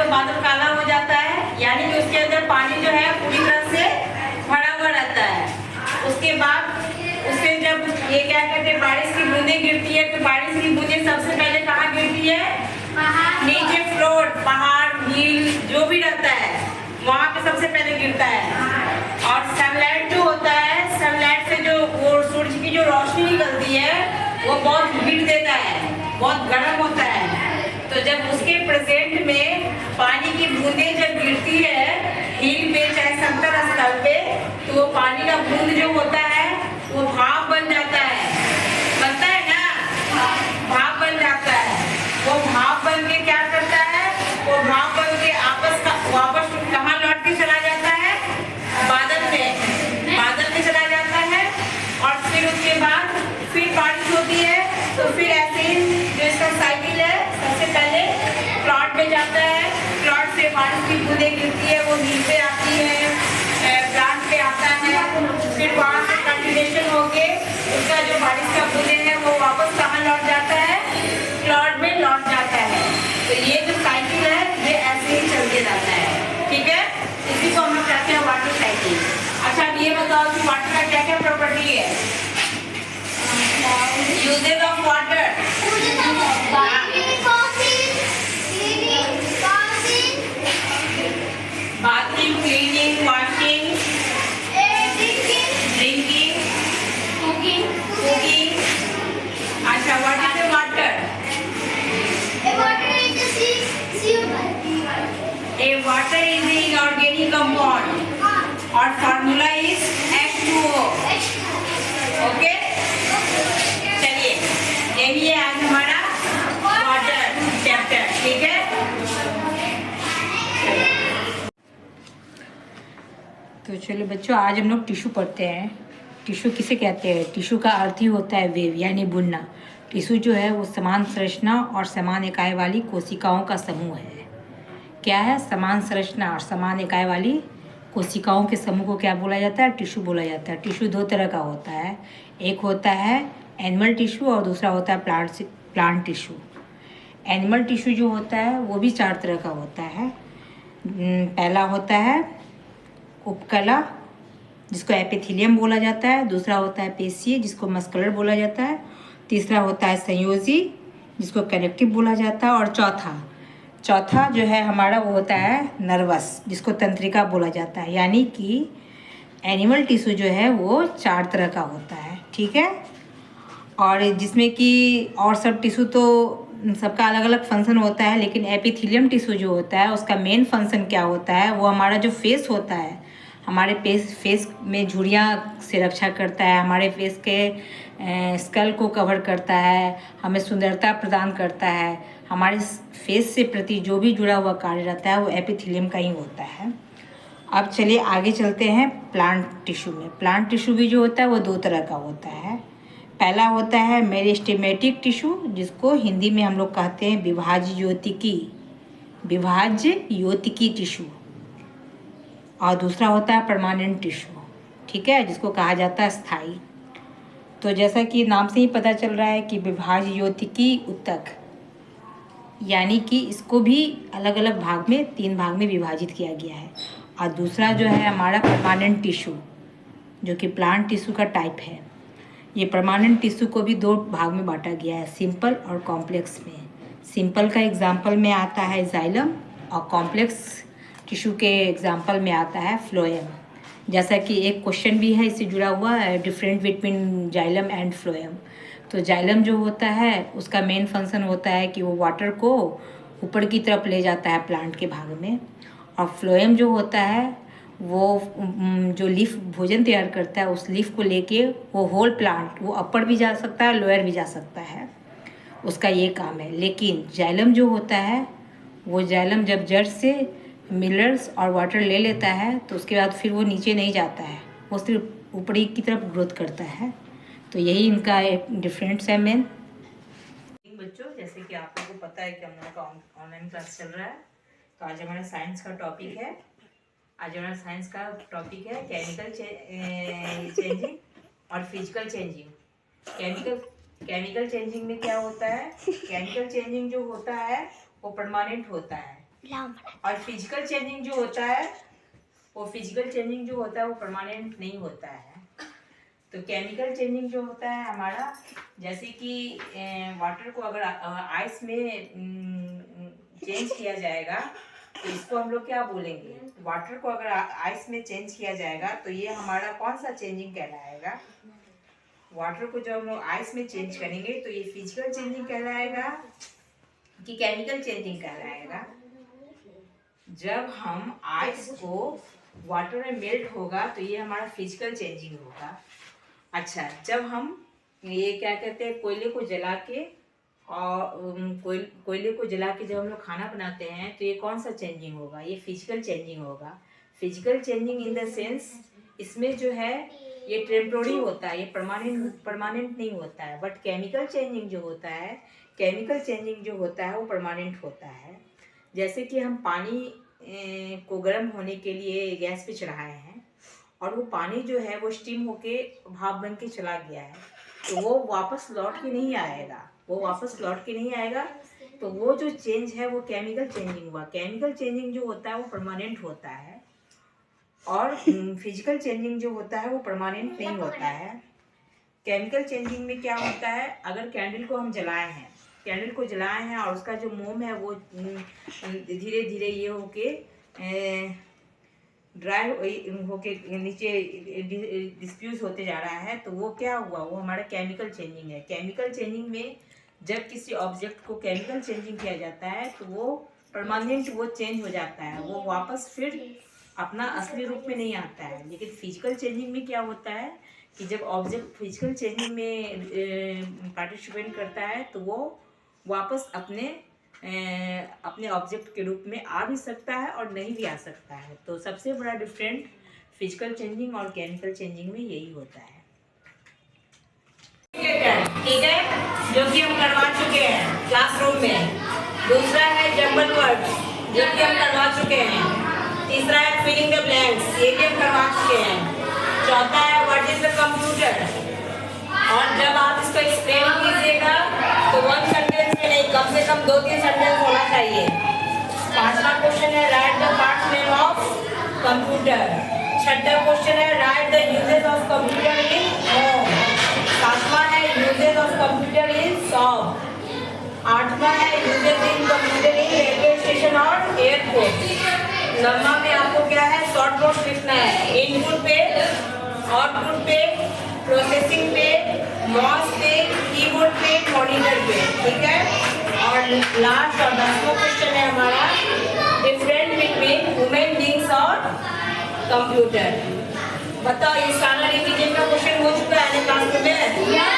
तो बादल काला हो जाता है, यानी कि उसके अंदर पानी जो है पूरी तरह से भरा हुआ रहता है। उसके बाद उससे जब ये क्या कहते हैं बारिश की बूंदें गिरती है, तो बारिश की बूंदें सबसे पहले कहाँ गिरती है? नीचे फ्लोर, पहाड़, झील जो भी रहता है वहाँ पे सबसे पहले गिरता है। और सनलाइट जो होता है, सनलाइट से जो वो सूरज की जो रोशनी निकलती है वो बहुत हीट देता है, बहुत गर्म होता है। तो जब उसके प्रेजेंट में पानी की बूंदें जब गिरती है हिल पे चाहे समतल स्थल पे, तो वो पानी का बूंद जो होता है वो भाप बन जाता है, बनता है ना, भाप बन जाता है। वो भाप बन के क्या करता है? वो भाप बन के वापस कहाँ लौट के चला जाता है? बादल में चला जाता है। और फिर उसके बाद फिर बारिश होती है, तो फिर ऐसे ही जो इसका साइकिल है, सबसे पहले प्लॉट में जाता है, प्लॉट से बारिश की बूंदें गिरती है, वो नील पे आती है, प्लांट पे आता है, फिर वहाँ से कंटिन्यूएशन होके उसका जो बारिश का बूंदें है वो वापस कहाँ लौट जाता है? प्लॉट में लौट जाता है। तो ये जो साइकिल है ये ऐसे ही चलते जाता है, ठीक है। इसी को हम लोग कहते हैं वाटर साइकिल। अच्छा, अब ये बताओ कि वाटर का क्या क्या प्रॉपर्टी है? Uses of water, bathing, cleaning, washing, drinking, cooking. अच्छा, what is the water? A water is an inorganic compound और formula is H2O. ओके, चलिए यही है आज हमारा वाटर चैप्टर, ठीक है। तो चलो बच्चों, आज हम लोग टिश्यू पढ़ते हैं। टिश्यू किसे कहते हैं? टिश्यू का अर्थ ही होता है वेव, यानी बुनना। टिश्यू जो है वो समान संरचना और समान इकाई वाली कोशिकाओं का समूह है। क्या है? समान संरचना और समान इकाई वाली कोशिकाओं के समूह को क्या बोला जाता है? टिश्यू बोला जाता है। टिश्यू दो तरह का होता है, एक होता है एनिमल टिश्यू और दूसरा होता है प्लांट टिश्यू। एनिमल टिश्यू जो होता है वो भी 4 तरह का होता है। पहला होता है उपकला, जिसको एपिथेलियम बोला जाता है। दूसरा होता है पेशीय, जिसको मस्कुलर बोला जाता है। तीसरा होता है संयोजी, जिसको कनेक्टिव बोला जाता है। और चौथा जो है हमारा वो होता है नर्वस, जिसको तंत्रिका बोला जाता है। यानी कि एनिमल टिश्यू जो है वो 4 तरह का होता है, ठीक है। और जिसमें कि और सब टिश्यू तो सबका अलग अलग फंक्शन होता है, लेकिन एपिथेलियम टिश्यू जो होता है उसका मेन फंक्शन क्या होता है? वो हमारा जो फेस होता है, हमारे फेस में झुर्रियाँ से रक्षा करता है, हमारे फेस के स्कल को कवर करता है, हमें सुंदरता प्रदान करता है। हमारे फेस से प्रति जो भी जुड़ा हुआ कार्य रहता है वो एपिथेलियम का ही होता है। अब चलिए आगे चलते हैं प्लांट टिश्यू में। प्लांट टिश्यू भी जो होता है वो 2 तरह का होता है। पहला होता है मेरिस्टेमेटिक टिश्यू, जिसको हिंदी में हम लोग कहते हैं विभाज्य योतिकी टिश्यू। और दूसरा होता है परमानेंट टिश्यू, ठीक है, जिसको कहा जाता है स्थायी। तो जैसा कि नाम से ही पता चल रहा है कि विभाज्य योतिकी ऊतक, यानी कि इसको भी अलग अलग भाग में 3 भाग में विभाजित किया गया है। और दूसरा जो है हमारा परमानेंट टिश्यू, जो कि प्लांट टिश्यू का टाइप है। ये परमानेंट टिश्यू को भी 2 भाग में बांटा गया है, सिंपल और कॉम्प्लेक्स में। सिंपल का एग्जाम्पल में आता है जाइलम और कॉम्प्लेक्स टिश्यू के एग्जाम्पल में आता है फ्लोएम। जैसा कि एक क्वेश्चन भी है इससे जुड़ा हुआ है, different between xylem and phloem. तो जाइलम जो होता है उसका मेन फंक्शन होता है कि वो वाटर को ऊपर की तरफ ले जाता है प्लांट के भाग में। और फ्लोएम जो होता है वो जो लीफ भोजन तैयार करता है उस लीफ को लेके वो होल प्लांट वो अपर भी जा सकता है, लोअर भी जा सकता है, उसका ये काम है। लेकिन जाइलम जो होता है वो जाइलम जब जड़ से मिनरल्स और वाटर ले लेता है तो उसके बाद फिर वो नीचे नहीं जाता है, वो सिर्फ ऊपरी की तरफ ग्रोथ करता है। तो यही इनका एक डिफरेंस है मेन। बच्चों, जैसे कि आप लोगों को पता है कि हम लोग का ऑनलाइन क्लास चल रहा है, तो आज हमारा साइंस का टॉपिक है। केमिकल चेंजिंग और फिजिकल चेंजिंग। केमिकल चेंजिंग में क्या होता है? केमिकल चेंजिंग जो होता है वो परमानेंट होता है, और फिजिकल चेंजिंग जो होता है वो परमानेंट नहीं होता है। तो केमिकल चेंजिंग जो होता है हमारा, जैसे कि वाटर को अगर आइस में चेंज किया जाएगा तो इसको हम लोग क्या बोलेंगे, वाटर को अगर आइस में चेंज किया जाएगा तो ये हमारा कौन सा चेंजिंग कहलाएगा। वाटर को जब हम लोग आइस में चेंज करेंगे तो ये फिजिकल चेंजिंग कहलाएगा कि केमिकल चेंजिंग कहलाएगा। जब हम आइस को वाटर में मेल्ट होगा तो ये हमारा फिजिकल चेंजिंग होगा। अच्छा, जब हम ये क्या कहते हैं, कोयले को जला के और कोयले को जला के जब हम लोग खाना बनाते हैं तो ये कौन सा चेंजिंग होगा, ये फिजिकल चेंजिंग होगा। Physical changing in the sense इसमें जो है ये टेम्पोररी होता है, ये परमानेंट नहीं होता है। बट केमिकल चेंजिंग जो होता है वो परमानेंट होता है। जैसे कि हम पानी को गर्म होने के लिए गैस पे चढ़ाए हैं और वो पानी जो है वो स्टीम होके भाप बन के चला गया है, तो वो वापस लौट के नहीं आएगा। तो वो जो चेंज है वो केमिकल चेंजिंग हुआ। केमिकल चेंजिंग जो होता है वो परमानेंट होता है और फिजिकल चेंजिंग जो होता है वो परमानेंट नहीं होता है। केमिकल चेंजिंग में क्या होता है, अगर कैंडल को हम जलाए हैं और उसका जो मोम है वो धीरे धीरे ये होके ड्राई होके नीचे डिस्फ्यूज होते जा रहा है, तो वो क्या हुआ, वो हमारा केमिकल चेंजिंग है। केमिकल चेंजिंग में जब किसी ऑब्जेक्ट को केमिकल चेंजिंग किया जाता है तो वो परमानेंट वो चेंज हो जाता है, वो वापस फिर अपना असली रूप में नहीं आता है। लेकिन फिजिकल चेंजिंग में क्या होता है कि जब ऑब्जेक्ट फिजिकल चेंजिंग में पार्टिसिपेट करता है तो वो वापस अपने ऑब्जेक्ट के रूप में आ भी सकता है और नहीं भी आ सकता है। तो सबसे बड़ा डिफरेंट फिजिकल चेंजिंग और केमिकल चेंजिंग में यही होता है। ठीक है, जो कि हम करवा चुके हैं क्लासरूम में। दूसरा है जंबल वर्ड्स, जो कि हम करवा चुके हैं। तीसरा है फिलिंग द ब्लैंक्स, ये भी हम करवा चुके हैं। चौथा है व्हाट इज द कंप्यूटर, और जब आप इसको एक्सप्लेन कीजिएगा तो वन सेंटेंस में नहीं, कम से कम 2-3 सेंटेंस होना चाहिए। पांचवा क्वेश्चन है right the parts name of computer. छठा क्वेश्चन है right the uses of computer in home. सातवां है uses of computer in shop. आठवां है यूजेस इन कंप्यूटर इन रेलवे स्टेशन और एयरपोर्ट। नौवां में आपको क्या है, शॉर्ट नोट लिखना है। इनपुट पे, आउटपुट पे, प्रोसेसिंग पे, माउस पे, कीबोर्ड पे, मॉनिटर पे, ठीक है। और लास्ट और 10वां क्वेश्चन है हमारा डिफरेंट बिटवीन ह्यूमन बीइंग्स और कंप्यूटर। बताओ, ये सारा रिवीजन का क्वेश्चन हो चुका है क्लास में।